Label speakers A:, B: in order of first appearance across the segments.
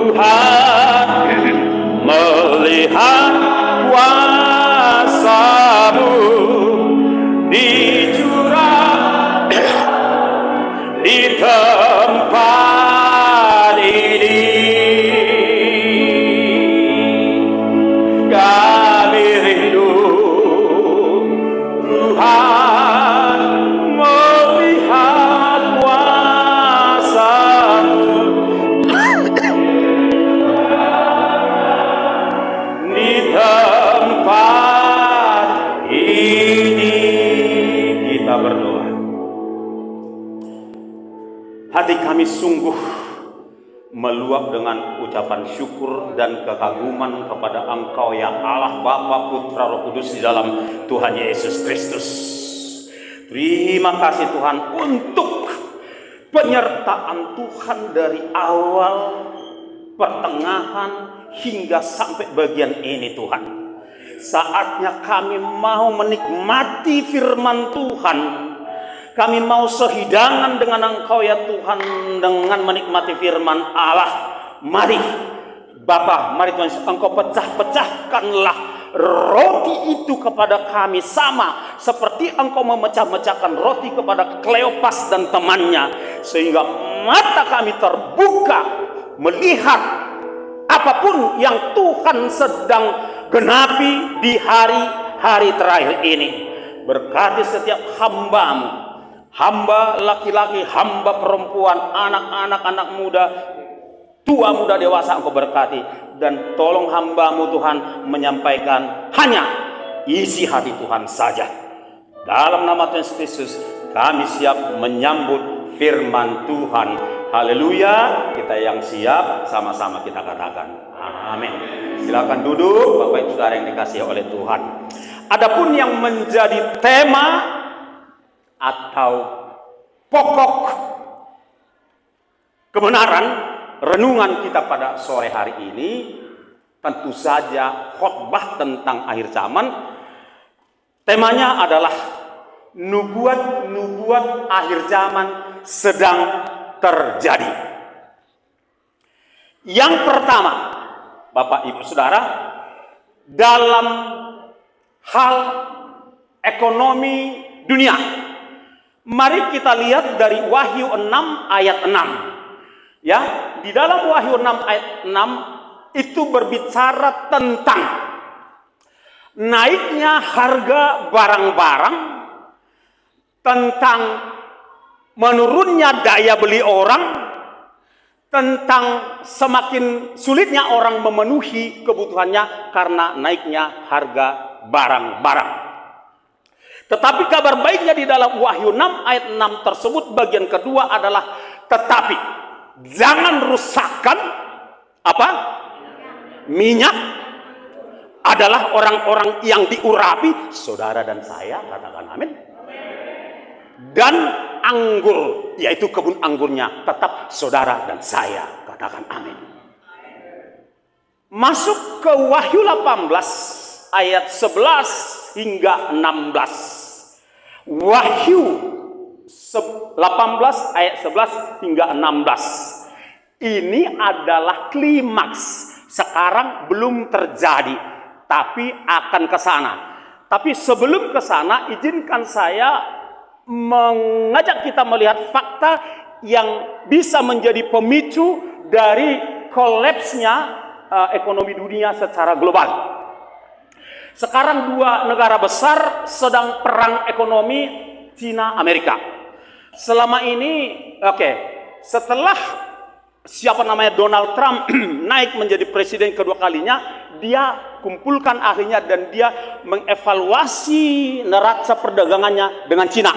A: Tuhan, melihat kuasa-Mu dicurah di tempat ini. Kami rindu Tuhan, melihat kuasa-Mu di tempat ini. Kita berdoa. Hati kami sungguh meluap dengan ucapan syukur dan kekaguman kepada Engkau ya Allah, Bapa, Putra, Roh Kudus di dalam Tuhan Yesus Kristus. Terima kasih Tuhan untuk penyertaan Tuhan dari awal, pertengahan, hingga sampai bagian ini Tuhan. Saatnya kami mau menikmati firman Tuhan. Kami mau sehidangan dengan Engkau ya Tuhan, dengan menikmati firman Allah. Mari Bapa, mari Tuhan, Engkau pecah-pecahkanlah roti itu kepada kami, sama seperti Engkau memecah-mecahkan roti kepada Kleopas dan temannya, sehingga mata kami terbuka melihat apapun yang Tuhan sedang genapi di hari-hari terakhir ini. Berkati setiap hamba-Mu, hamba laki-laki, hamba perempuan, anak-anak, anak muda, tua, muda, dewasa, Engkau berkati. Dan tolong hamba-Mu Tuhan menyampaikan hanya isi hati Tuhan saja. Dalam nama Tuhan Yesus Kristus kami siap menyambut firman Tuhan. Haleluya. Kita yang siap sama-sama kita katakan amin. Silakan duduk Bapak Ibu Saudara yang dikasihi oleh Tuhan. Adapun yang menjadi tema atau pokok kebenaran renungan kita pada sore hari ini, tentu saja khotbah tentang akhir zaman. Temanya adalah nubuat-nubuat akhir zaman sedang terjadi. Yang pertama, Bapak Ibu Saudara, dalam hal ekonomi dunia, mari kita lihat dari Wahyu 6 ayat 6. Ya, di dalam Wahyu 6 ayat 6 itu berbicara tentang naiknya harga barang-barang, tentang menurunnya daya beli orang, tentang semakin sulitnya orang memenuhi kebutuhannya karena naiknya harga barang-barang. Tetapi kabar baiknya di dalam Wahyu 6 ayat 6 tersebut bagian kedua adalah tetapi jangan rusakkan apa? Minyak adalah orang-orang yang diurapi, saudara dan saya, katakan amin. Dan anggur, yaitu kebun anggurnya, tetap saudara dan saya, katakan amin. Masuk ke Wahyu 18 ayat 11 hingga 16. Wahyu 18 ayat 11 hingga 16. Ini adalah klimaks. Sekarang belum terjadi, tapi akan ke sana. Tapi sebelum ke sana, izinkan saya mengajak kita melihat fakta yang bisa menjadi pemicu dari kolapsnya ekonomi dunia secara global. Sekarang dua negara besar sedang perang ekonomi, Cina, Amerika. Selama ini, setelah siapa namanya Donald Trump naik menjadi presiden kedua kalinya, dia kumpulkan ahlinya dan dia mengevaluasi neraca perdagangannya dengan Cina.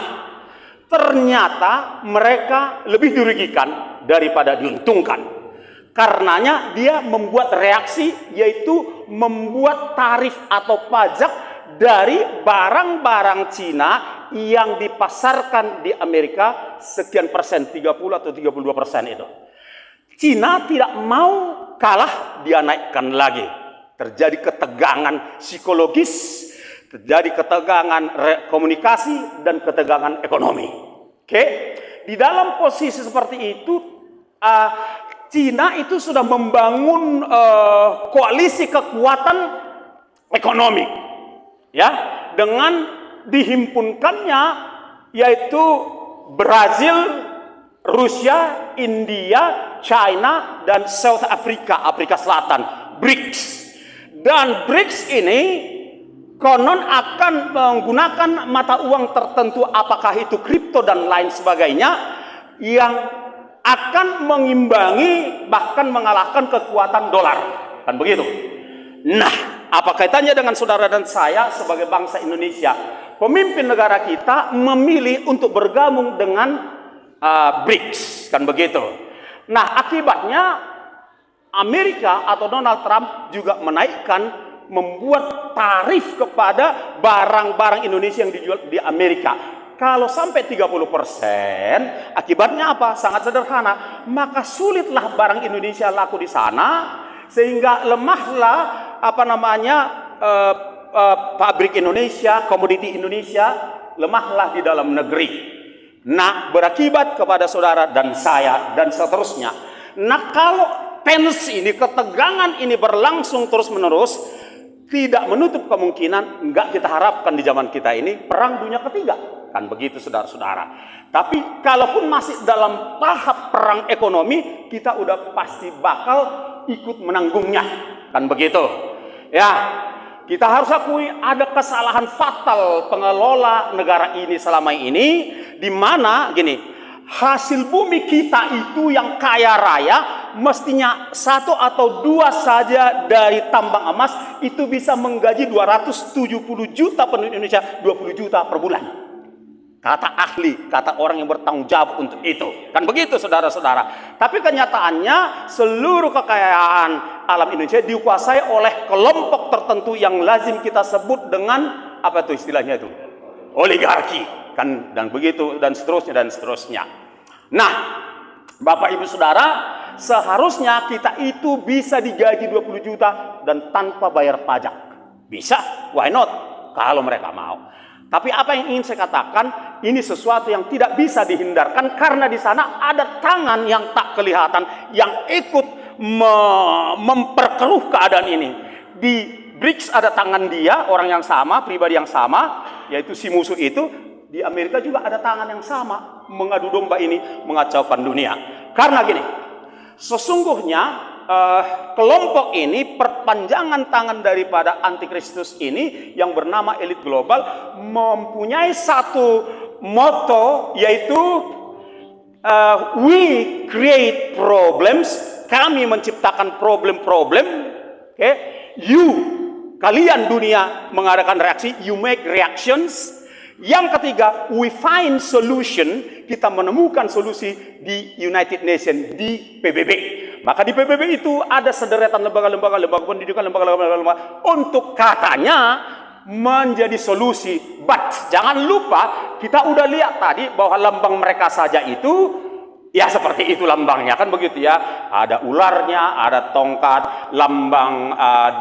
A: Ternyata mereka lebih dirugikan daripada diuntungkan. Karenanya dia membuat reaksi, yaitu membuat tarif atau pajak dari barang-barang Cina yang dipasarkan di Amerika sekian persen, 30 atau 32% itu. Cina tidak mau kalah, dia naikkan lagi. Terjadi ketegangan psikologis, terjadi ketegangan komunikasi, dan ketegangan ekonomi. Di dalam posisi seperti itu, Cina itu sudah membangun koalisi kekuatan ekonomi, ya, dengan dihimpunkannya yaitu Brazil, Rusia, India, China, dan South Africa, Afrika Selatan, BRICS. Dan BRICS ini konon akan menggunakan mata uang tertentu, apakah itu kripto dan lain sebagainya, yang akan mengimbangi bahkan mengalahkan kekuatan dolar, kan begitu. Nah, apa kaitannya dengan saudara dan saya sebagai bangsa Indonesia? Pemimpin negara kita memilih untuk bergabung dengan BRICS, kan begitu. Nah, akibatnya Amerika atau Donald Trump juga membuat tarif kepada barang-barang Indonesia yang dijual di Amerika. Kalau sampai 30%, akibatnya apa? Sangat sederhana. Maka sulitlah barang Indonesia laku di sana, sehingga lemahlah pabrik Indonesia, komoditi Indonesia lemahlah di dalam negeri. Nah, berakibat kepada saudara dan saya dan seterusnya. Nah, kalau tensi ini, ketegangan ini berlangsung terus-menerus, tidak menutup kemungkinan, enggak kita harapkan di zaman kita ini, perang dunia ketiga. Kan begitu saudara-saudara. Tapi kalaupun masih dalam tahap perang ekonomi, kita udah pasti bakal ikut menanggungnya. Kan begitu. Ya, kita harus akui ada kesalahan fatal pengelola negara ini selama ini, di mana gini, hasil bumi kita itu yang kaya raya, mestinya 1 atau 2 saja dari tambang emas itu bisa menggaji 270 juta penduduk Indonesia, 20 juta per bulan. Kata ahli, kata orang yang bertanggung jawab untuk itu. Kan begitu saudara-saudara. Tapi kenyataannya seluruh kekayaan alam Indonesia dikuasai oleh kelompok tertentu yang lazim kita sebut dengan, apa itu istilahnya itu? Oligarki. Kan, dan begitu, dan seterusnya, dan seterusnya. Nah, Bapak Ibu Saudara, seharusnya kita itu bisa digaji 20 juta dan tanpa bayar pajak. Bisa, why not? Kalau mereka mau. Tapi apa yang ingin saya katakan, ini sesuatu yang tidak bisa dihindarkan karena di sana ada tangan yang tak kelihatan yang ikut memperkeruh keadaan ini. Di BRICS ada tangan dia, orang yang sama, pribadi yang sama, yaitu si musuh itu. Di Amerika juga ada tangan yang sama, mengadu domba ini, mengacaukan dunia. Karena gini, sesungguhnya kelompok ini perpanjangan tangan daripada antikristus ini yang bernama elit global, mempunyai satu motto, yaitu we create problems, kami menciptakan problem-problem, okay? Kalian dunia mengadakan reaksi, you make reactions. Yang ketiga, we find solution, kita menemukan solusi di United Nations, di PBB. Maka di PBB itu ada sederetan lembaga-lembaga, lembaga pendidikan, lembaga-lembaga untuk katanya menjadi solusi. But jangan lupa, kita udah lihat tadi bahwa lambang mereka saja itu ya seperti itu lambangnya, kan begitu ya. Ada ularnya, ada tongkat, lambang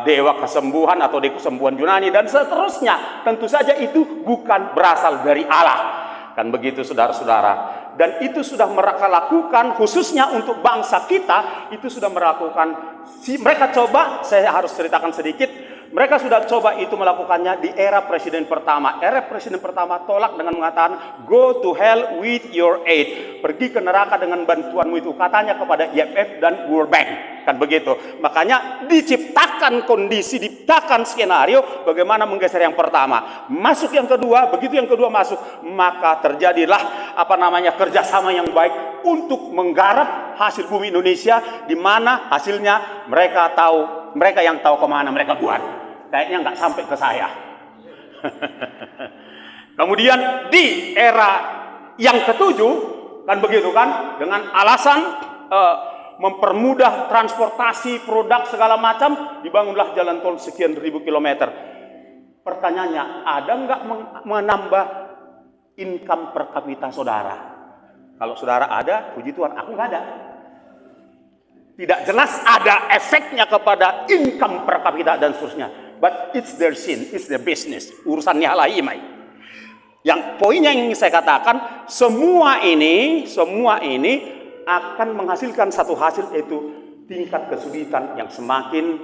A: dewa kesembuhan atau dewa kesembuhan Yunani dan seterusnya. Tentu saja itu bukan berasal dari Allah. Kan begitu saudara-saudara. Dan itu sudah mereka lakukan, khususnya untuk bangsa kita, itu sudah melakukan. Mereka coba, saya harus ceritakan sedikit. Mereka sudah coba itu melakukannya di era presiden pertama. Era presiden pertama tolak dengan mengatakan, go to hell with your aid. Pergi ke neraka dengan bantuanmu itu. Katanya kepada IMF dan World Bank. Kan begitu. Makanya diciptakan kondisi, diciptakan skenario bagaimana menggeser yang pertama. Masuk yang kedua, begitu yang kedua masuk, maka terjadilah kerjasama yang baik untuk menggarap hasil bumi Indonesia, di mana hasilnya mereka yang tahu kemana mereka buat. Kayaknya nggak sampai ke saya. Kemudian di era yang ketujuh, kan begitu kan, dengan alasan mempermudah transportasi produk segala macam, dibangunlah jalan tol sekian ribu kilometer. Pertanyaannya, ada nggak menambah income per kapita saudara? Kalau saudara ada, puji Tuhan, aku nggak ada. Tidak jelas ada efeknya kepada income per kapita dan seterusnya. But it's their sin, it's their business. Urusannya lain. Yang poinnya yang ingin saya katakan, semua ini akan menghasilkan satu hasil, yaitu tingkat kesulitan yang semakin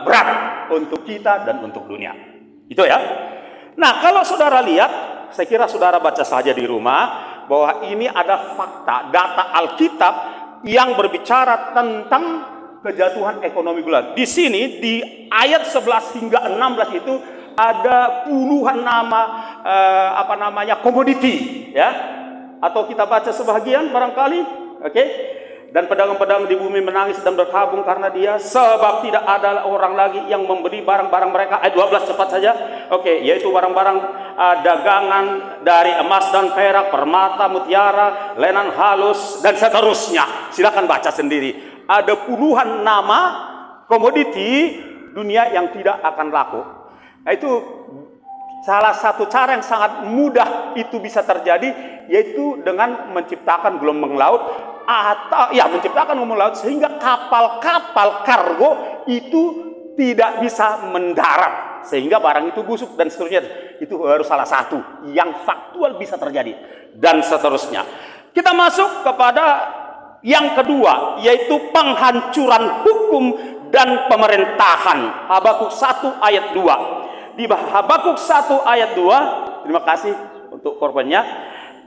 A: berat untuk kita dan untuk dunia. Itu ya. Nah, kalau saudara lihat, saya kira saudara baca saja di rumah, bahwa ini ada fakta, data Alkitab yang berbicara tentang kejatuhan ekonomi global. Di sini, di ayat 11 hingga 16 itu, ada puluhan nama komoditi, ya, atau kita baca sebagian barangkali, oke. Dan pedagang-pedagang di bumi menangis dan berkabung karena dia, sebab tidak ada orang lagi yang membeli barang-barang mereka. Ayat 12 cepat saja, oke, yaitu barang-barang dagangan dari emas dan perak, permata, mutiara, lenan halus, dan seterusnya. Silakan baca sendiri. Ada puluhan nama komoditi dunia yang tidak akan laku. Nah, itu salah satu cara yang sangat mudah itu bisa terjadi, yaitu dengan menciptakan gelombang laut, atau ya menciptakan gelombang laut sehingga kapal-kapal kargo itu tidak bisa mendarat, sehingga barang itu busuk dan seterusnya. Itu harus salah satu yang faktual bisa terjadi, dan seterusnya. Kita masuk kepada yang kedua, yaitu penghancuran hukum dan pemerintahan. Habakuk 1 ayat 2. Di Habakuk 1 ayat 2, terima kasih untuk korbannya.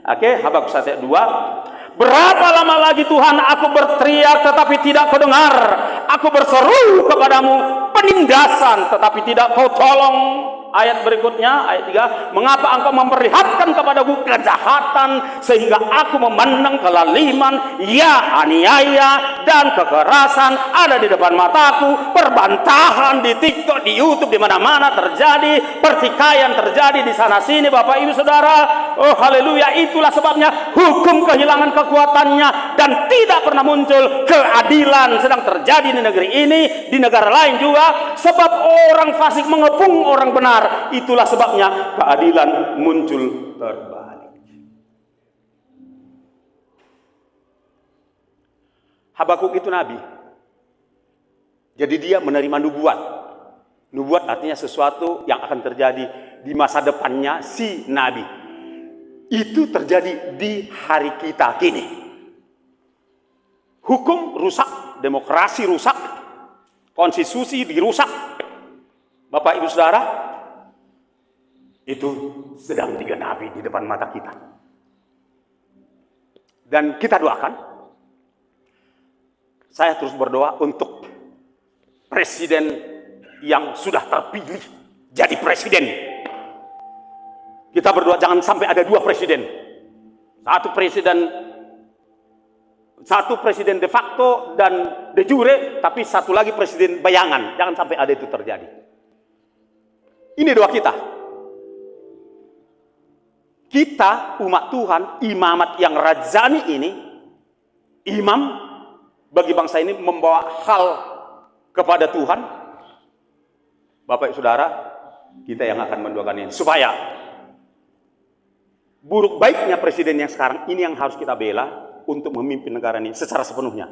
A: Oke, Habakuk 1 ayat 2. Berapa lama lagi Tuhan aku berteriak tetapi tidak kau dengar, aku berseru kepadamu penindasan tetapi tidak kau tolong. Ayat berikutnya, ayat 3, mengapa engkau memperlihatkan kepadaku kejahatan sehingga aku memandang kelaliman, ya aniaya dan kekerasan ada di depan mataku, perbantahan di TikTok, di YouTube, di mana-mana terjadi, pertikaian terjadi di sana sini, Bapak Ibu Saudara. Oh haleluya, itulah sebabnya hukum kehilangan kekuatannya dan tidak pernah muncul keadilan sedang terjadi di negeri ini, di negara lain juga, sebab orang fasik mengepung orang benar. Itulah sebabnya keadilan muncul terbalik. Habakuk itu nabi. Jadi dia menerima nubuat. Nubuat artinya sesuatu yang akan terjadi di masa depannya si nabi. Itu terjadi di hari kita kini. Hukum rusak, demokrasi rusak, konstitusi dirusak. Bapak Ibu Saudara, itu sedang digenapi di depan mata kita. Dan kita doakan, saya terus berdoa untuk presiden yang sudah terpilih jadi presiden. Kita berdoa jangan sampai ada dua presiden. Satu presiden de facto dan de jure, tapi satu lagi presiden bayangan. Jangan sampai ada itu terjadi. Ini doa kita. Kita umat Tuhan, imamat yang rajani ini, imam bagi bangsa ini membawa hal kepada Tuhan. Bapak Ibu Saudara, kita yang akan mendoakan ini supaya buruk baiknya presiden yang sekarang ini yang harus kita bela untuk memimpin negara ini secara sepenuhnya.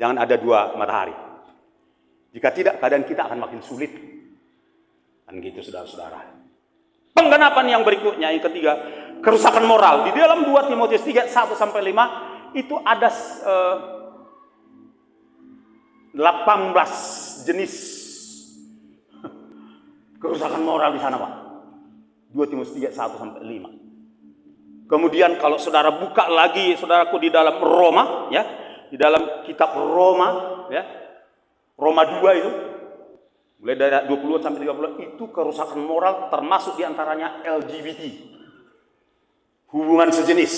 A: Jangan ada dua matahari. Jika tidak, keadaan kita akan makin sulit. Kan gitu, saudara-saudara. Penggenapan yang berikutnya, yang ketiga, kerusakan moral. Di dalam 2 Timotius 3, 1-5, itu ada 18 jenis kerusakan moral di sana, Pak. 2 Timotius 3, 1-5. Kemudian kalau saudara buka lagi, saudaraku, di dalam Roma, ya, di dalam kitab Roma, ya, Roma 2 itu, mulai dari 20 sampai 30, itu kerusakan moral termasuk diantaranya LGBT, hubungan sejenis,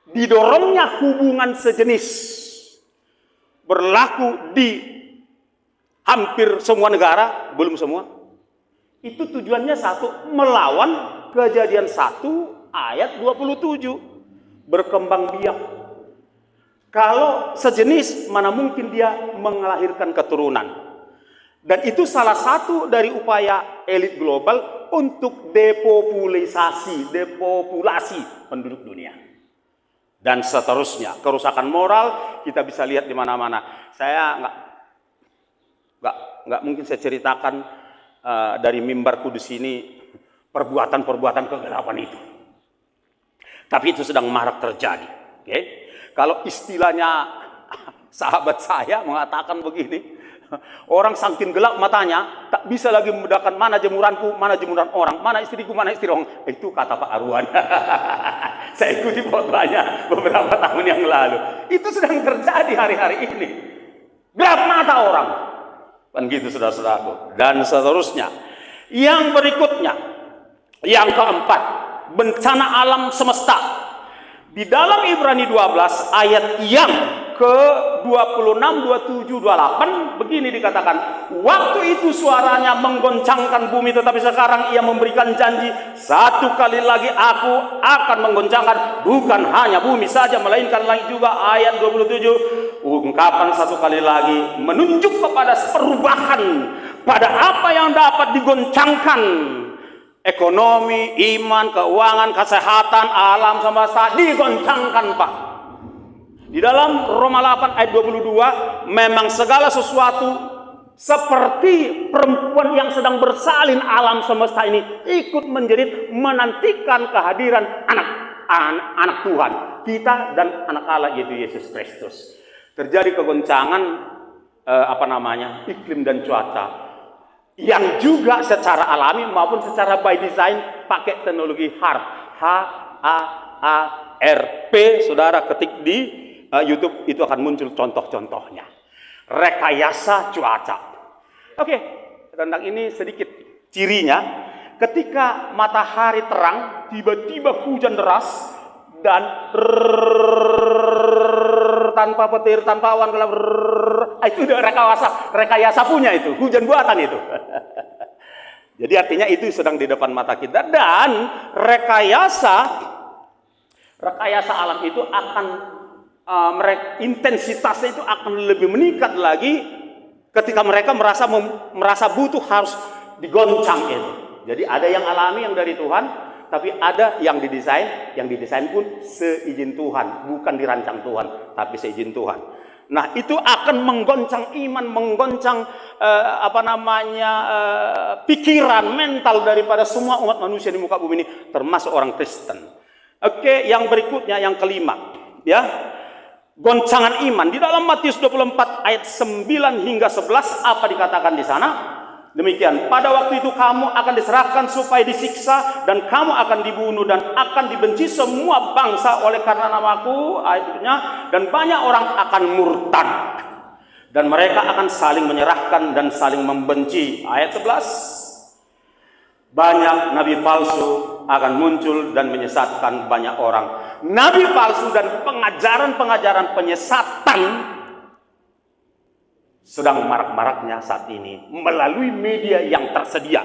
A: didorongnya hubungan sejenis berlaku di hampir semua negara, belum semua. Itu tujuannya satu, melawan Kejadian 1 ayat 27. Berkembang biak. Kalau sejenis, mana mungkin dia melahirkan keturunan. Dan itu salah satu dari upaya elit global untuk depopulasi penduduk dunia. Dan seterusnya, kerusakan moral kita bisa lihat di mana-mana. Saya nggak nggak mungkin saya ceritakan dari mimbar kudus ini perbuatan-perbuatan kegelapan itu. Tapi itu sedang marak terjadi. Oke? Kalau istilahnya sahabat saya mengatakan begini, orang saking gelap matanya, tak bisa lagi membedakan mana jemuranku, mana jemuran orang, mana istriku, mana istri orang. Itu kata Pak Arwan. Saya ikuti khotbahnya beberapa tahun yang lalu. Itu sedang terjadi hari-hari ini. Gelap mata orang. Kan gitu, saudara-saudaraku. Dan seterusnya. Yang berikutnya, yang keempat, bencana alam semesta. Di dalam Ibrani 12 ayat yang ke-26, 27, 28 begini dikatakan, waktu itu suaranya menggoncangkan bumi, tetapi sekarang ia memberikan janji, satu kali lagi aku akan menggoncangkan bukan hanya bumi saja melainkan langit juga. Ayat 27, ungkapan satu kali lagi menunjuk kepada perubahan pada apa yang dapat digoncangkan. Ekonomi, iman, keuangan, kesehatan, alam semesta digoncangkan, Pak. Di dalam Roma 8 ayat 22, memang segala sesuatu seperti perempuan yang sedang bersalin alam semesta ini ikut menjerit menantikan kehadiran anak Tuhan, kita dan anak Allah yaitu Yesus Kristus. Terjadi kegoncangan iklim dan cuaca yang juga secara alami maupun secara by design pakai teknologi HAARP, HAARP. Saudara ketik di YouTube itu akan muncul contoh-contohnya. Rekayasa cuaca. Oke, tentang ini sedikit cirinya. Ketika matahari terang, tiba-tiba hujan deras dan tanpa petir, tanpa awan gelap, itu udah rekayasa punya itu, hujan buatan itu. Jadi artinya itu sedang di depan mata kita, dan rekayasa alam itu akan intensitasnya itu akan lebih meningkat lagi ketika mereka merasa butuh harus digoncang itu. Jadi ada yang alami yang dari Tuhan, tapi ada yang didesain pun seizin Tuhan, bukan dirancang Tuhan, tapi seizin Tuhan. Nah, itu akan menggoncang iman, menggoncang pikiran, mental daripada semua umat manusia di muka bumi ini, termasuk orang Kristen. Oke, yang berikutnya, yang kelima, ya, goncangan iman. Di dalam Matius 24 ayat 9 hingga 11, apa dikatakan di sana? Demikian, pada waktu itu kamu akan diserahkan supaya disiksa, dan kamu akan dibunuh dan akan dibenci semua bangsa oleh karena namaku, ayatnya, dan banyak orang akan murtad, dan mereka akan saling menyerahkan dan saling membenci. Ayat 11, banyak nabi palsu akan muncul dan menyesatkan banyak orang. Nabi palsu dan pengajaran-pengajaran penyesatan sedang marak-maraknya saat ini melalui media yang tersedia,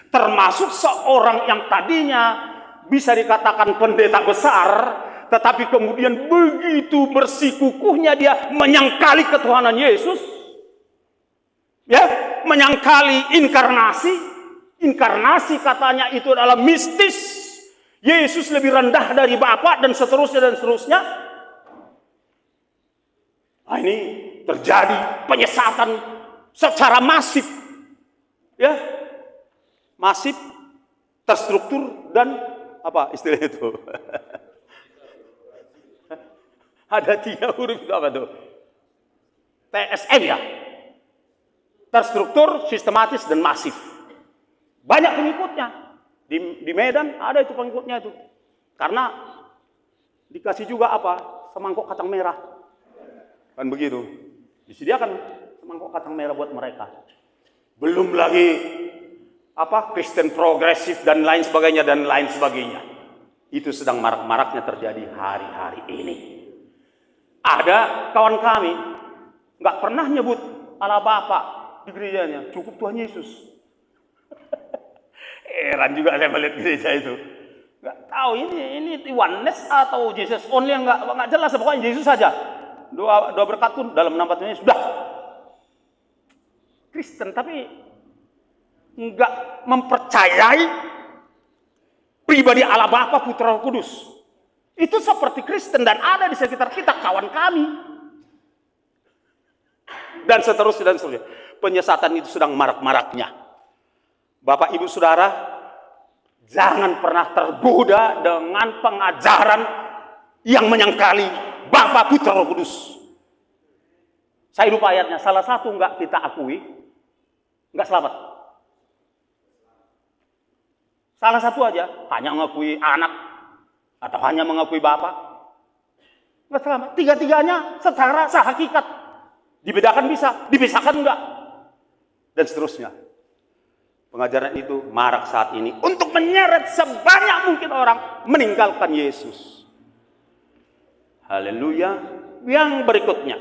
A: termasuk seorang yang tadinya bisa dikatakan pendeta besar, tetapi kemudian begitu bersikukuhnya dia menyangkali ketuhanan Yesus, ya, menyangkali inkarnasi katanya itu adalah mistis, Yesus lebih rendah dari Bapa, dan seterusnya. Nah, ini terjadi penyesatan secara masif, ya, masif, terstruktur, dan apa istilahnya itu? Ada 3 huruf itu apa tuh? TSM, ya, terstruktur, sistematis, dan masif. Banyak pengikutnya. Di Medan ada itu pengikutnya itu, karena dikasih juga apa? Semangkok kacang merah, kan begitu. Disediakan semangkok kacang merah buat mereka. Belum lagi Kristen progresif dan lain sebagainya. Itu sedang marak-maraknya terjadi hari-hari ini. Ada kawan kami nggak pernah nyebut Allah Bapa di gerejanya, cukup Tuhan Yesus. Heran juga saya melihat gereja itu. Nggak tahu ini oneness atau Jesus only, yang nggak jelas, pokoknya Yesus saja. Doa berkat pun dalam nama Tuhan Yesus sudah. Kristen tapi nggak mempercayai pribadi Allah Bapa, Putra, Roh Kudus. Itu seperti Kristen, dan ada di sekitar kita kawan kami. Dan seterusnya. penyesatan itu sedang marak-maraknya. Bapak Ibu Saudara, jangan pernah tergoda dengan pengajaran yang menyangkali Bapa, Putra, Roh Kudus. Saya lupa ayatnya, salah satu enggak kita akui, enggak selamat. Salah satu aja, hanya mengakui anak, atau hanya mengakui Bapa, enggak selamat. Tiga-tiganya secara sehakikat. Dibedakan bisa, dipisahkan enggak. Dan seterusnya. Pengajaran itu marak saat ini untuk menyeret sebanyak mungkin orang meninggalkan Yesus. Haleluya. Yang berikutnya,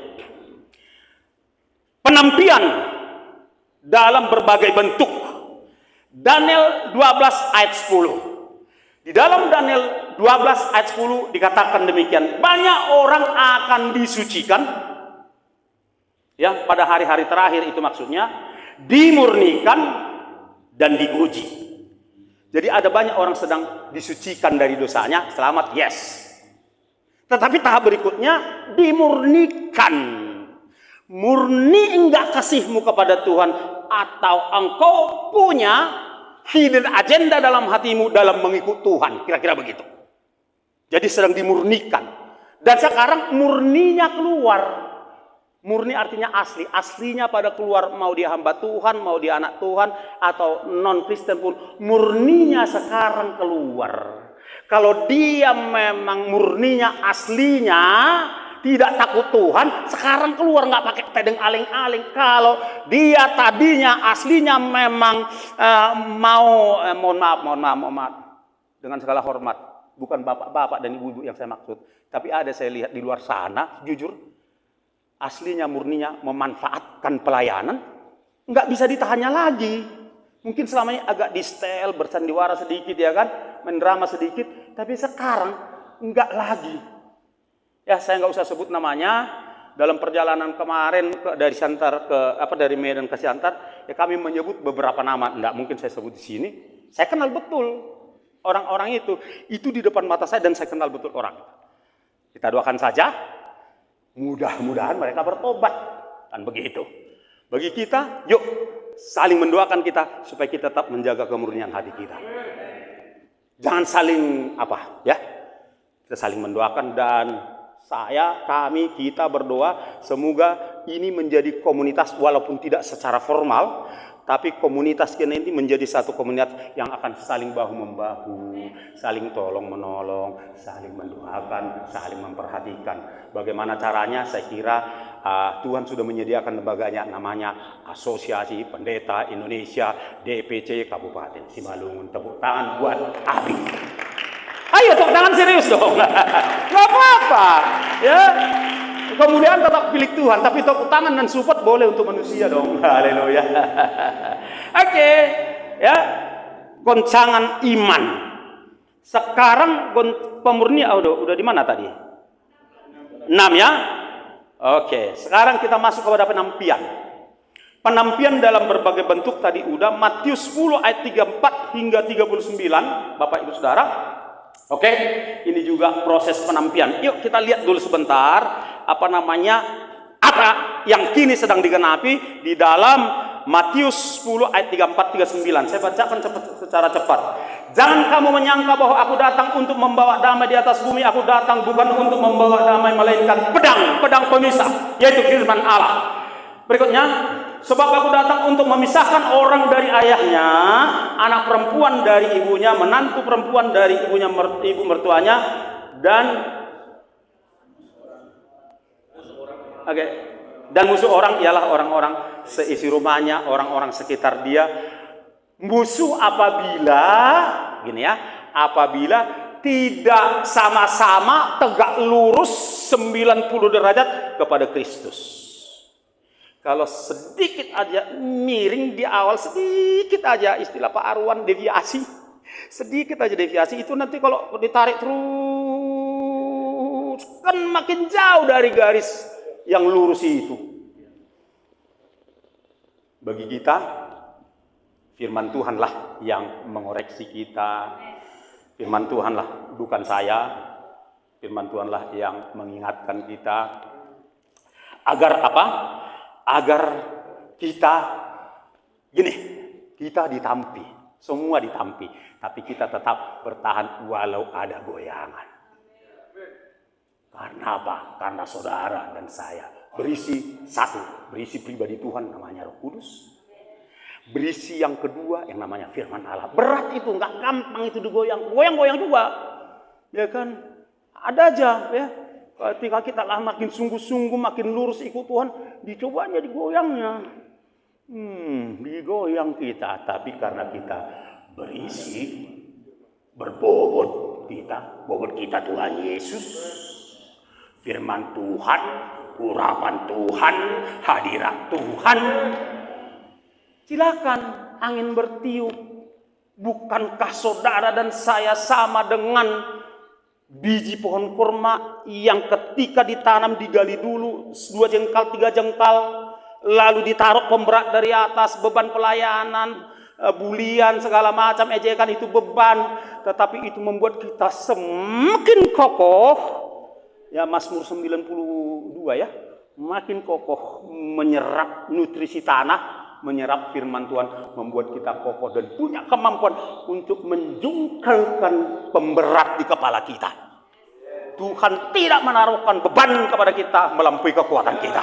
A: penampian dalam berbagai bentuk. Daniel 12 ayat 10. Di dalam Daniel 12 ayat 10 dikatakan demikian. Banyak orang akan disucikan. Ya, pada hari-hari terakhir itu maksudnya. Dimurnikan dan diuji. Jadi ada banyak orang sedang disucikan dari dosanya. Selamat, yes. Tetapi tahap berikutnya dimurnikan. Murni enggak kasihmu kepada Tuhan, atau engkau punya hidden agenda dalam hatimu dalam mengikut Tuhan, kira-kira begitu. Jadi sedang dimurnikan. Dan sekarang murninya keluar. Murni artinya asli, aslinya pada keluar, mau dia hamba Tuhan, mau dia anak Tuhan, atau non-Kristen pun, murninya sekarang keluar. Kalau dia memang murninya aslinya tidak takut Tuhan, sekarang keluar nggak pakai tedeng aling-aling. Kalau dia tadinya aslinya memang mohon maaf dengan segala hormat, bukan bapak-bapak dan ibu-ibu yang saya maksud, tapi ada saya lihat di luar sana, jujur, aslinya murninya memanfaatkan pelayanan, nggak bisa ditahannya lagi. Mungkin selama ini agak distel, bersandiwara sedikit ya kan, mendrama sedikit, tapi sekarang nggak lagi. Ya, saya nggak usah sebut namanya. Dalam perjalanan kemarin dari Siantar dari Medan ke Siantar, ya kami menyebut beberapa nama. Nggak mungkin saya sebut di sini. Saya kenal betul orang-orang itu. Itu di depan mata saya dan saya kenal betul orang. Kita doakan saja. Mudah-mudahan mereka bertobat. Kan begitu. Bagi kita, yuk saling mendoakan kita supaya kita tetap menjaga kemurnian hati kita. Jangan saling ya. Kita saling mendoakan dan kita berdoa semoga ini menjadi komunitas walaupun tidak secara formal, tapi komunitas kita ini menjadi satu komunitas yang akan saling bahu-membahu, saling tolong-menolong, saling mendoakan, saling memperhatikan. Bagaimana caranya? Saya kira Tuhan sudah menyediakan lembaganya, namanya Asosiasi Pendeta Indonesia DPC Kabupaten Simalungun. Tepuk tangan buat Abi. Ayo tepuk tangan serius dong. Gak apa-apa. Ya. Kemudian tetap pilih Tuhan, tapi tepuk tangan dan support boleh untuk manusia dong. Haleluya. Oke. Ya. Goncangan iman. Sekarang pemurnian udah di mana tadi? 6 ya. Oke. Sekarang kita masuk kepada penampian. Penampian dalam berbagai bentuk tadi udah Matius 10 ayat 34 hingga 39, Bapak Ibu Saudara. Oke, ini juga proses penampian. Yuk kita lihat dulu sebentar apa yang kini sedang digenapi di dalam Matius 10 ayat 34-39. Saya bacakan secara cepat. Jangan kamu menyangka bahwa aku datang untuk membawa damai di atas bumi. Aku datang bukan untuk membawa damai, melainkan pedang pemisah, yaitu firman Allah. Berikutnya, sebab aku datang untuk memisahkan orang dari ayahnya, anak perempuan dari ibunya, menantu perempuan dari ibu mertuanya, dan musuh orang ialah orang-orang seisi rumahnya, orang-orang sekitar dia. Musuh apabila tidak sama-sama tegak lurus 90 derajat kepada Kristus. Kalau sedikit aja miring di awal, sedikit aja, istilah Pak Arwan, deviasi. Sedikit aja deviasi, itu nanti kalau ditarik terus, kan makin jauh dari garis yang lurus itu. Bagi kita, firman Tuhanlah yang mengoreksi kita. Firman Tuhanlah, bukan saya. Firman Tuhanlah yang mengingatkan kita. Agar kita gini, kita ditampi, semua ditampi, tapi kita tetap bertahan walau ada goyangan. Karena apa? Karena saudara dan saya berisi satu, berisi pribadi Tuhan namanya Roh Kudus. Berisi yang kedua yang namanya firman Allah. Berat itu, nggak gampang itu digoyang, goyang-goyang juga, ya kan? Ada aja, ya. Ketika kita lah makin sungguh-sungguh, makin lurus ikut Tuhan, dicobanya digoyangnya. Digoyang kita, tapi karena kita berisi, berbobot kita Tuhan Yesus, firman Tuhan, urapan Tuhan, hadirat Tuhan. Silakan angin bertiup. Bukankah saudara dan saya sama dengan biji pohon kurma yang ketika ditanam digali dulu 2 jengkal 3 jengkal, lalu ditaruh pemberat dari atas, beban pelayanan, bulian, segala macam ejekan, itu beban, tetapi itu membuat kita semakin kokoh. Ya, Mazmur 92 ya, makin kokoh menyerap nutrisi tanah, menyerap firman Tuhan, membuat kita kokoh dan punya kemampuan untuk menjungkalkan pemberat di kepala kita. Tuhan tidak menaruhkan beban kepada kita melampaui kekuatan kita.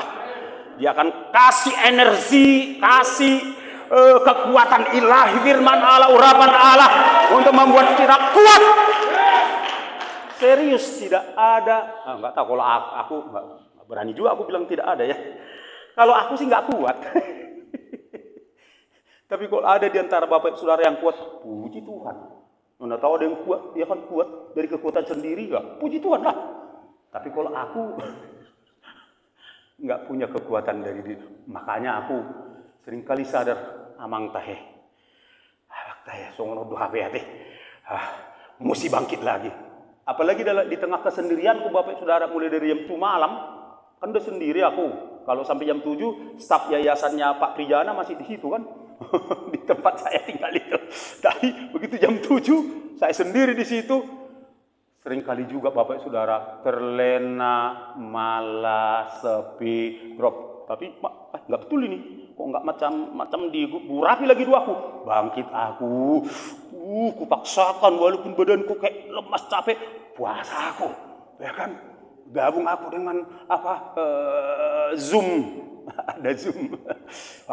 A: Dia akan kasih energi, kasih kekuatan ilahi, firman Allah, urapan Allah untuk membuat kita kuat. Serius, tidak ada. Nggak tahu, kalau aku nggak berani juga aku bilang tidak ada ya. Kalau aku sih nggak kuat. Tapi kalau ada di antara bapak saudara yang kuat, puji Tuhan. Anda tahu ada yang kuat, dia kan kuat dari kekuatan sendiri, ya puji Tuhan lah. Tapi kalau aku nggak punya kekuatan dari diri, makanya aku seringkali sadar, amang tahe, songono doa teh, mesti bangkit lagi. Apalagi di tengah kesendirianku bapak saudara, mulai dari jam 7 malam, kan udah sendiri aku. Kalau sampai jam 7, staf yayasannya Pak Prijana masih di situ kan. Di tempat saya tinggal itu. Tapi begitu jam 7, saya sendiri di situ. Seringkali juga bapak saudara terlena, malas, sepi, drop. Tapi nggak betul ini. Kok nggak macam digurapi lagi doaku. Bangkit aku. Kupaksakan walaupun badanku kayak lemas, capek. Puasa aku. Ya kan? Gabung aku dengan Zoom. Ada Zoom.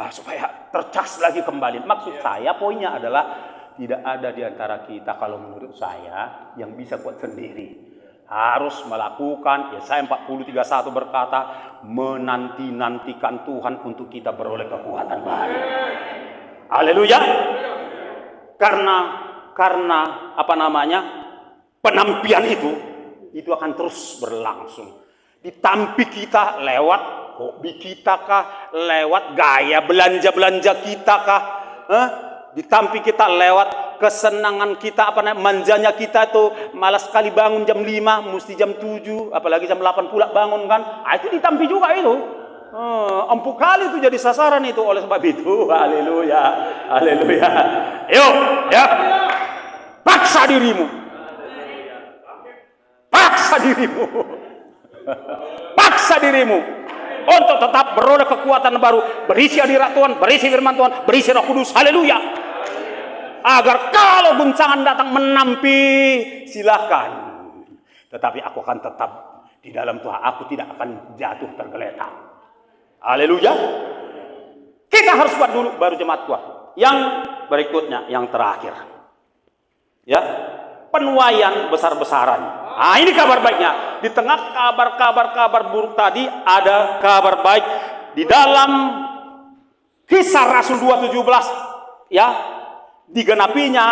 A: Supaya tercas lagi kembali. Maksud saya, poinnya adalah tidak ada di antara kita, kalau menurut saya, yang bisa kuat sendiri. Harus melakukan, Yesaya 40:31 berkata, menanti-nantikan Tuhan untuk kita beroleh kekuatan baru. Haleluya. Karena penampian itu akan terus berlangsung. Ditampi kita lewat hobi kita kah, lewat gaya belanja kita kah, ditampi kita lewat kesenangan kita, manjanya kita tuh malas sekali bangun jam 5, mesti jam 7, apalagi jam 8 pula bangun kan, itu ditampi juga itu. Empuk kali itu jadi sasaran itu. Oleh sebab itu, haleluya, haleluya. Yuk, ya, paksa dirimu, paksa dirimu, paksa dirimu untuk tetap beroleh kekuatan baru, berisi hadirat Tuhan, berisi firman Tuhan, berisi Roh Kudus, haleluya. Agar kalau guncangan datang menampi, silahkan. Tetapi aku akan tetap di dalam Tuhan, aku tidak akan jatuh tergeletak. Haleluya. Kita harus buat dulu, baru jemaat Tuhan. Yang berikutnya, yang terakhir, ya, penuaian besar-besaran. Ini kabar baiknya. Di tengah kabar buruk tadi, ada kabar baik. Di dalam Kisah Rasul 2:17, ya, digenapinya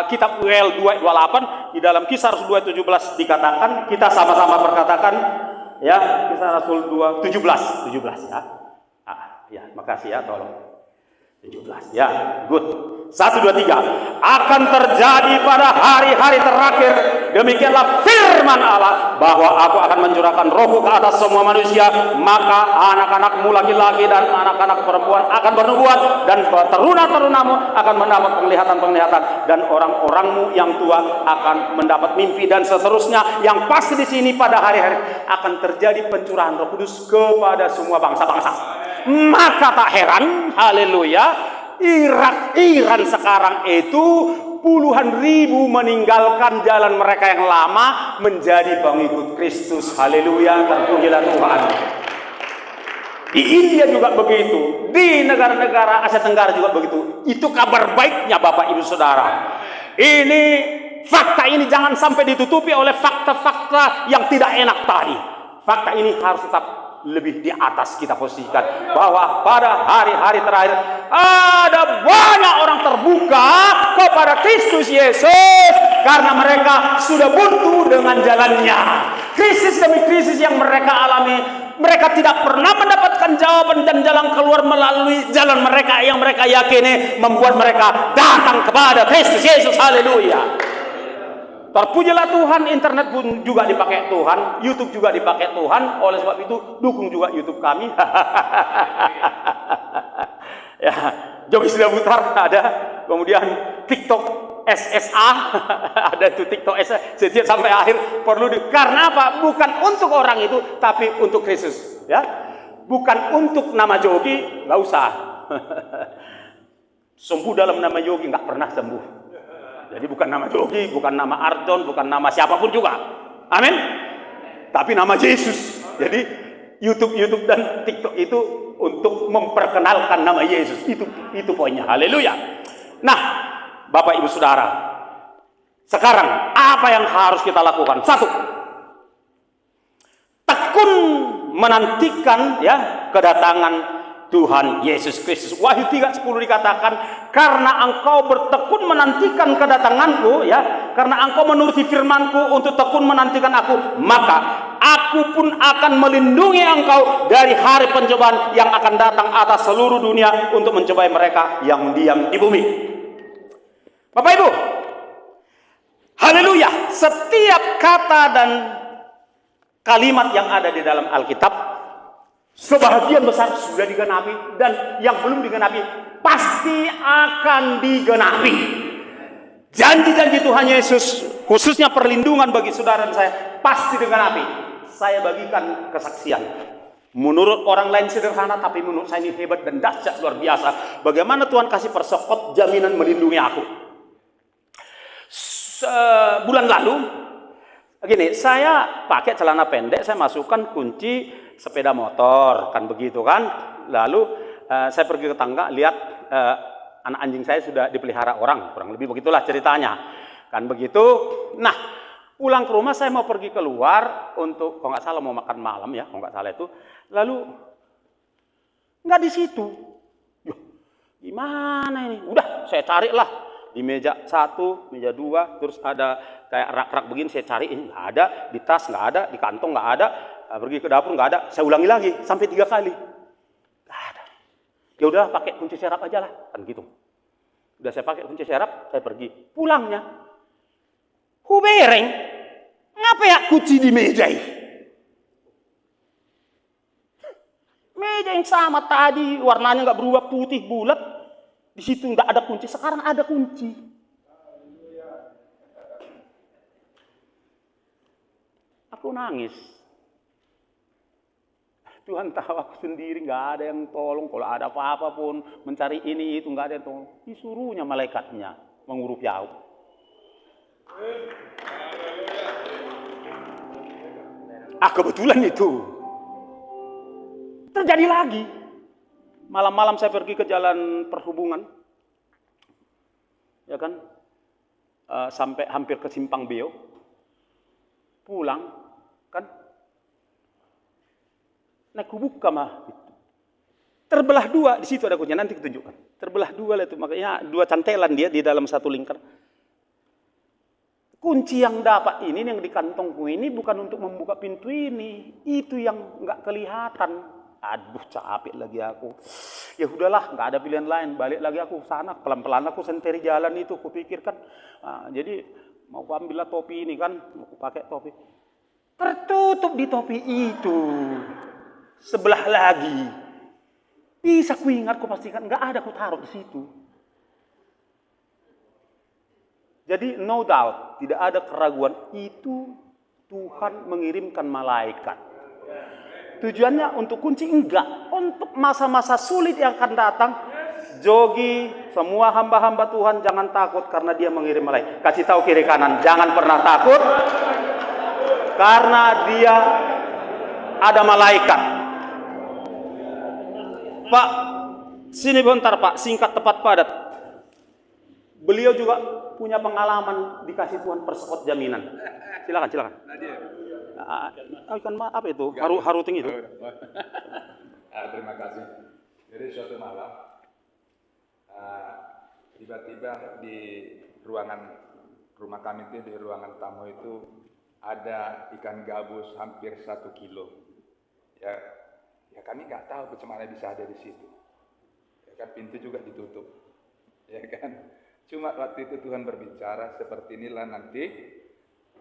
A: kitab Uel 2:28. Di dalam Kisah Rasul 2:17 dikatakan, kita sama-sama berkatakan, ya, Kisah Rasul 2:17 ya. Ya, makasih ya, tolong. 17. Ya, good. 1, 2, 3. Akan terjadi pada hari-hari terakhir, demikianlah firman Allah, bahwa aku akan mencurahkan rohku ke atas semua manusia, maka anak-anakmu laki-laki dan anak-anak perempuan akan bernubuat, dan teruna-terunamu akan mendapat penglihatan-penglihatan, dan orang-orangmu yang tua akan mendapat mimpi, dan seterusnya. Yang pasti di sini pada hari-hari akan terjadi pencurahan Roh Kudus kepada semua bangsa-bangsa. Maka tak heran, haleluya, Iran sekarang itu puluhan ribu meninggalkan jalan mereka yang lama menjadi pengikut Kristus. Haleluya, terpujilah Tuhan. Di India juga begitu, di negara-negara Asia Tenggara juga begitu. Itu kabar baiknya Bapak Ibu Saudara. Ini fakta ini jangan sampai ditutupi oleh fakta-fakta yang tidak enak tadi. Fakta ini harus tetap lebih di atas kita posisikan, bahwa pada hari-hari terakhir ada banyak orang terbuka kepada Kristus Yesus karena mereka sudah buntu dengan jalannya. Krisis demi krisis yang mereka alami, mereka tidak pernah mendapatkan jawaban dan jalan keluar melalui jalan mereka yang mereka yakini, membuat mereka datang kepada Kristus Yesus. Haleluya. Terpujilah Tuhan, internet pun juga dipakai Tuhan, YouTube juga dipakai Tuhan. Oleh sebab itu, dukung juga YouTube kami. Ya, Jogi sudah putar ada, kemudian TikTok SSA ada itu TikTok SSA setiap sampai akhir perlu karena apa? Bukan untuk orang itu, tapi untuk Kristus. Ya, bukan untuk nama Jogi, nggak usah. Sembuh dalam nama Jogi nggak pernah sembuh. Jadi bukan nama Jogi, bukan nama Arjon, bukan nama siapapun juga. Amin. Tapi nama Yesus. Jadi YouTube dan TikTok itu untuk memperkenalkan nama Yesus. Itu poinnya. Haleluya. Nah, Bapak Ibu Saudara, sekarang apa yang harus kita lakukan? Satu, tekun menantikan ya kedatangan Tuhan Yesus Kristus. Wahyu 3:10 dikatakan, karena engkau bertekun menantikan kedatanganku, ya, karena engkau menuruti firmanku untuk tekun menantikan aku, maka aku pun akan melindungi engkau dari hari pencobaan yang akan datang atas seluruh dunia untuk mencobai mereka yang diam di bumi. Bapak Ibu, haleluya, setiap kata dan kalimat yang ada di dalam Alkitab sebahagian besar sudah digenapi, dan yang belum digenapi pasti akan digenapi. Janji-janji Tuhan Yesus, khususnya perlindungan bagi saudara dan saya, pasti digenapi. Saya bagikan kesaksian. Menurut orang lain sederhana, tapi menurut saya ini hebat dan dahsyat luar biasa. Bagaimana Tuhan kasih persekot jaminan melindungi aku. Bulan lalu, gini, saya pakai celana pendek, saya masukkan kunci sepeda motor, kan begitu kan. Lalu saya pergi ke tangga, lihat anak anjing saya sudah dipelihara orang, kurang lebih begitulah ceritanya, kan begitu. Nah, pulang ke rumah saya mau pergi keluar untuk, kalau nggak salah mau makan malam ya, kalau nggak salah itu. Lalu nggak di situ. Yuh, gimana ini? Udah, saya carilah di meja 1, meja 2, terus ada kayak rak-rak begini, saya cari, ini nggak ada, di tas nggak ada, di kantong nggak ada, pergi ke dapur nggak ada, saya ulangi lagi sampai 3 kali, nggak ada. Ya udah, pakai kunci serap aja lah, kan gitu. Udah saya pakai kunci serap, saya pergi. Pulangnya, hubereng, ngapa ya kunci di meja ini? Meja yang sama tadi, warnanya nggak berubah, putih bulat. Di situ nggak ada kunci, sekarang ada kunci. Aku nangis. Tuhan tahu aku sendiri, nggak ada yang tolong. Kalau ada apa-apa pun mencari ini itu nggak ada yang tolong. Disuruhnya malaikatnya mengurus jauh. Kebetulan itu terjadi lagi. Malam-malam saya pergi ke jalan perhubungan, ya kan, sampai hampir ke Simpang Beo, pulang, kan, naik buka mah, terbelah 2, di situ ada kunci, nanti kutunjukkan, terbelah 2 lah itu, makanya 2 cantelan dia di dalam satu lingkar. Kunci yang dapat ini, yang di kantongku ini bukan untuk membuka pintu ini, itu yang nggak kelihatan. Aduh, capek lagi aku. Ya udahlah, nggak ada pilihan lain. Balik lagi aku sana, pelan-pelan aku senteri jalan itu. Kupikirkan, jadi mau aku ambillah topi ini kan, mau aku pakai topi. Tertutup di topi itu. Sebelah lagi. Bisa ku ingat, ku pastikan nggak ada ku taruh di situ. Jadi no doubt, tidak ada keraguan, itu Tuhan mengirimkan malaikat. Tujuannya untuk kunci? Enggak. Untuk masa-masa sulit yang akan datang. Jogi, semua hamba-hamba Tuhan jangan takut karena dia mengirim malaikat. Kasih tahu kiri kanan, jangan pernah takut karena dia ada malaikat. Pak, sini bentar Pak, singkat tepat padat. Beliau juga punya pengalaman dikasih Tuhan persekot jaminan. Silakan. Ikan apa itu? Haruting itu.
B: Terima kasih. Jadi suatu malam, tiba-tiba di ruangan rumah kami itu, di ruangan tamu itu ada ikan gabus hampir 1 kilo. Ya kami nggak tahu bagaimana bisa ada di situ. Ya kan, pintu juga ditutup. Ya kan. Cuma waktu itu Tuhan berbicara, seperti inilah nanti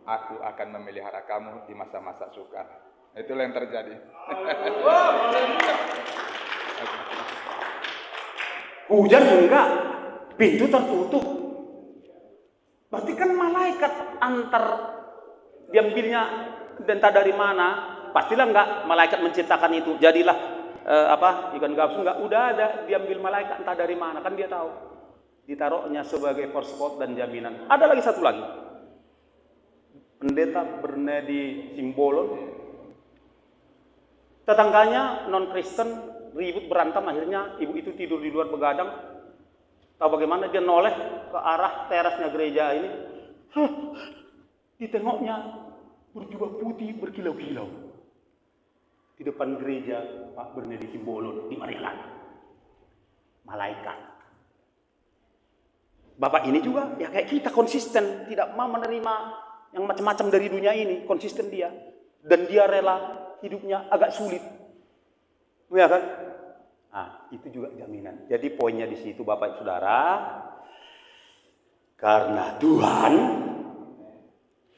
B: aku akan memelihara kamu di masa-masa sukar. Itulah yang terjadi.
A: Hujan enggak, pintu tertutup. Berarti kan malaikat antar diambilnya entah dari mana. Pastilah enggak malaikat menciptakan itu. Jadilah ikan gabus enggak, udah ada diambil malaikat entah dari mana, kan dia tahu. Ditaruhnya sebagai persekot dan jaminan. Ada lagi satu lagi. Pendeta Bernedi Simbolon, tetangganya non-Kristen, ribut berantem, akhirnya ibu itu tidur di luar begadang. Tahu bagaimana? Dia noleh ke arah terasnya gereja ini. Ditengoknya berjubah putih berkilau-kilau di depan gereja Pak Bernedi Simbolon di Maryland. Malaikat. Bapak ini juga ya kayak kita, konsisten, tidak mau menerima yang macam-macam dari dunia ini, konsisten dia. Dan dia rela hidupnya agak sulit. Ya kan? Nah, itu juga jaminan. Jadi poinnya di situ Bapak Saudara, karena Tuhan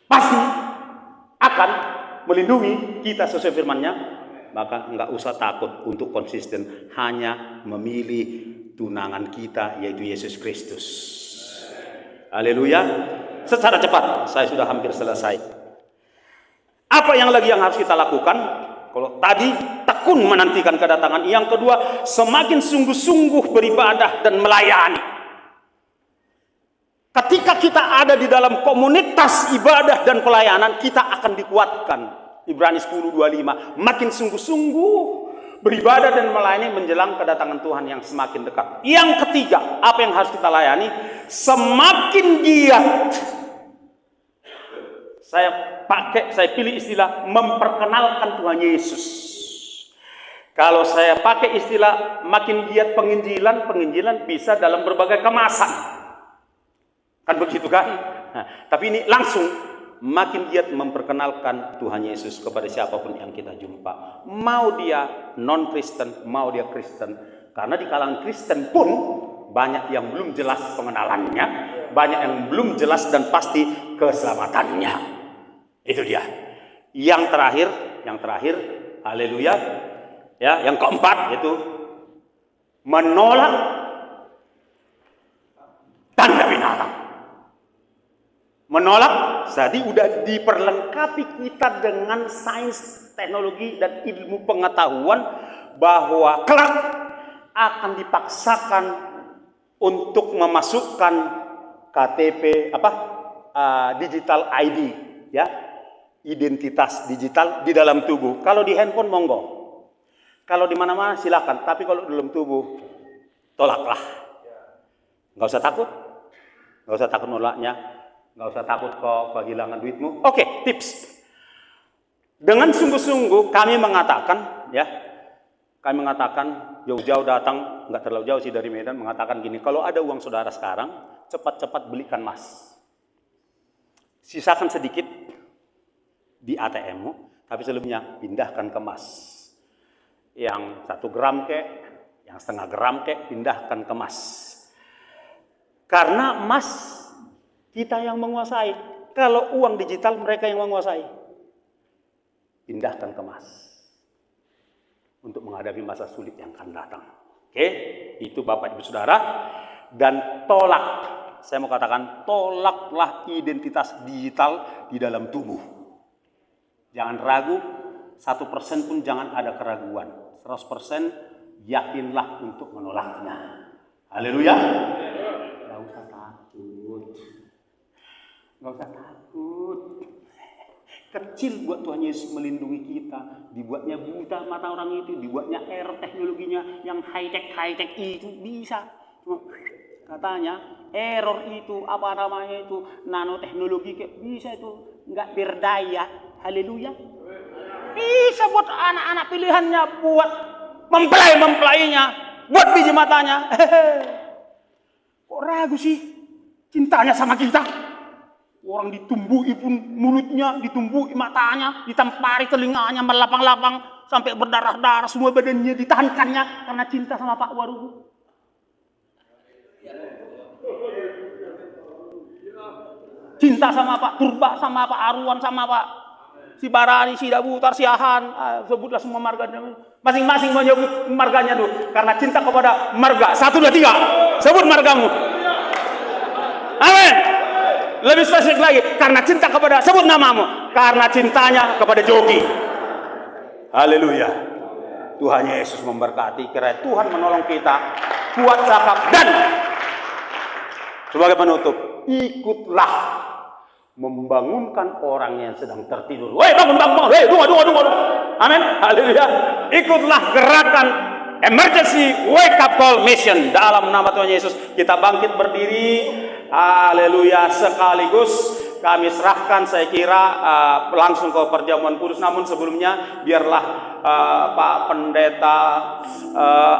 A: pasti akan melindungi kita sesuai firman-Nya, maka enggak usah takut untuk konsisten, hanya memilih tunangan kita yaitu Yesus Kristus. Haleluya. Secara cepat, saya sudah hampir selesai. Apa yang lagi yang harus kita lakukan? Kalau tadi tekun menantikan kedatangan, yang kedua semakin sungguh-sungguh beribadah dan melayani. Ketika kita ada di dalam komunitas ibadah dan pelayanan, kita akan dikuatkan. Ibrani 10:25, makin sungguh-sungguh beribadah dan melayani menjelang kedatangan Tuhan yang semakin dekat. Yang ketiga, apa yang harus kita layani? Semakin giat. Saya pilih istilah memperkenalkan Tuhan Yesus. Kalau saya pakai istilah makin giat penginjilan bisa dalam berbagai kemasan. Kan begitu kan? Nah, tapi ini langsung makin giat memperkenalkan Tuhan Yesus kepada siapapun yang kita jumpa. Mau dia non-Kristen, mau dia Kristen. Karena di kalangan Kristen pun banyak yang belum jelas pengenalannya, banyak yang belum jelas dan pasti keselamatannya. Itu dia. Yang terakhir, haleluya. Ya, yang keempat itu menolak tanda binatang. Menolak, jadi udah diperlengkapi kita dengan sains, teknologi dan ilmu pengetahuan bahwa kelak akan dipaksakan untuk memasukkan KTP digital ID, ya, identitas digital di dalam tubuh. Kalau di handphone monggo, kalau di mana-mana silakan. Tapi kalau di dalam tubuh tolaklah. Nggak usah takut nolaknya, nggak usah takut kok kehilangan duitmu. Oke, tips. Dengan sungguh-sungguh kami mengatakan, jauh-jauh datang, nggak terlalu jauh sih dari Medan, mengatakan gini, kalau ada uang saudara sekarang, cepat-cepat belikan emas. Sisakan sedikit di ATM-mu, tapi sebelumnya pindahkan ke emas. Yang 1 gram kek, yang setengah gram kek, pindahkan ke emas. Karena emas kita yang menguasai. Kalau uang digital mereka yang menguasai. Pindahkan ke emas untuk menghadapi masa sulit yang akan datang. Oke, itu Bapak Ibu Saudara. Dan tolak, saya mau katakan, tolaklah identitas digital di dalam tubuh. Jangan ragu, 1% pun jangan ada keraguan. 100% yakinlah untuk menolaknya. Haleluya. Gak usah takut. Gak usah takut. Kecil buat Tuhan Yesus melindungi kita. Dibuatnya buta mata orang itu, dibuatnya error teknologinya yang high-tech itu bisa. Katanya error itu apa namanya itu nanoteknologi kayak bisa itu nggak berdaya. Haleluya. Bisa buat anak-anak pilihannya, buat mempelainya, buat biji matanya. Kok ragu sih cintanya sama kita? Orang ditumbuhi pun mulutnya, ditumbuhi matanya, ditampari telinganya melapang-lapang sampai berdarah-darah semua badannya ditahankannya karena cinta sama Pak Warugu. Cinta sama Pak Purba, sama Pak Arwan, sama Pak si Barani, si Dabutar, si Ahan, sebutlah semua marganya. Masing-masing menyebut marganya dulu. Karena cinta kepada marga. 1, 2, 3. Sebut margamu. Amin. Lebih spesifik lagi. Karena cinta kepada, sebut namamu. Karena cintanya kepada Jogi. Haleluya. Tuhan Yesus memberkati. Kiranya Tuhan menolong kita. Kuat, cakap, dan sebagai penutup, ikutlah membangunkan orang yang sedang tertidur. Woi, bangun. Woi, tunggu. Amin. Haleluya. Ikutlah gerakan emergency wake up call mission. Dalam nama Tuhan Yesus kita bangkit berdiri. Haleluya. Sekaligus kami serahkan saya kira langsung ke perjamuan kudus. Namun sebelumnya biarlah Pak Pendeta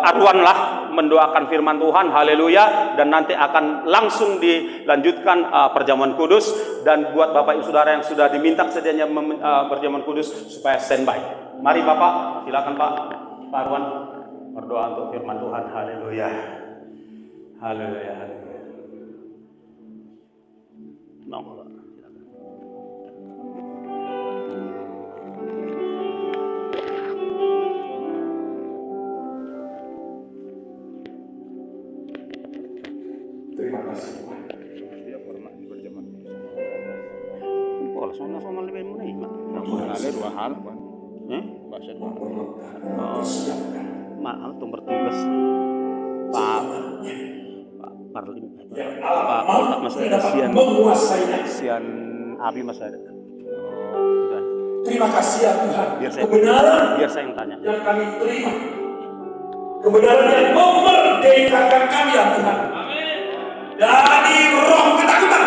A: Arwan lah mendoakan firman Tuhan. Haleluya. Dan nanti akan langsung dilanjutkan perjamuan kudus. Dan buat Bapak Ibu Saudara yang sudah diminta sedianya perjamuan kudus supaya standby. Mari Bapak, silakan Pak Arwan berdoa untuk firman Tuhan. Haleluya. Haleluya.
B: Terima kasih Tuhan.
C: Dia pernah berjaman.
A: Kalau sama lebih mulai.
C: Ada 2 hal, Pak. Bahasa 2 hal.
A: Maaf untuk bertugas Pak Parlim, Pak Polda masih ada Sian Abi masih ada.
D: Terima kasih ya Tuhan.
A: Biar saya yang tanya.
D: Yang kami terima, kebenaran yang memerdekakan kami ya Tuhan. Dari roh ketakutan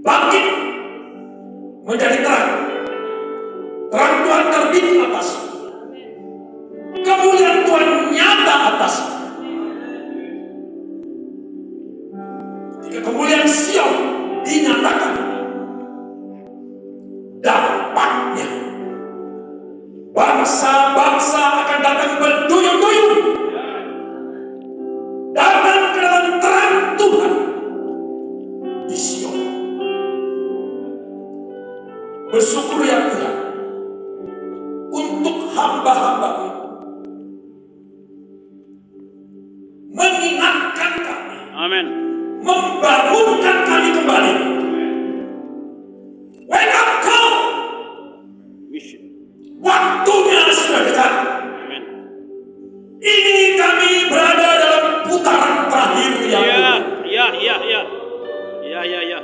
D: bangkit menjadi terang. Terang Tuhan terbit atas. Kemuliaan Tuhan nyata atas. Ketika kemuliaan Sion dinyatakan, dampaknya bangsa-bangsa akan datang berduyun-duyun, datang ke dalam terang Tuhan di Sion. Bersyukur ya Tuhan untuk hamba-hamba-Mu mengingatkan kami,
A: Amin.
D: membangunkan kami kembali. Wake up call.
A: Mission.
D: Waktunya sudah dekat.
A: Amin.
D: Ini kami berada dalam putaran terakhir yang
A: Ya.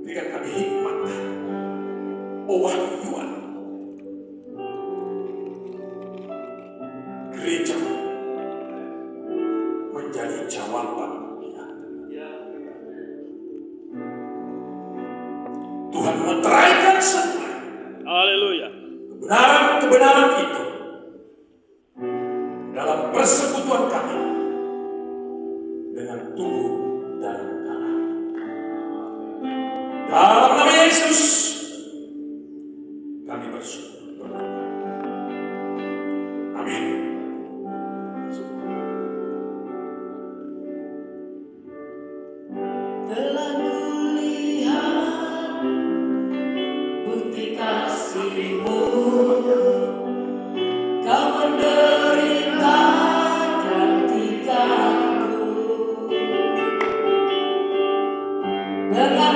D: berikan kami hikmat, pewahyuan. Gereja menjadi jawaban dunia. Tuhan meteraikan semua
A: Haleluya.
D: kebenaran itu dalam persekutuan kami dengan tubuh dan darah. Dalam nama Yesus kami bersyukur. Amin.
E: Telah kulihat bukti kasih-Mu, Kau menderita gantikanku dengan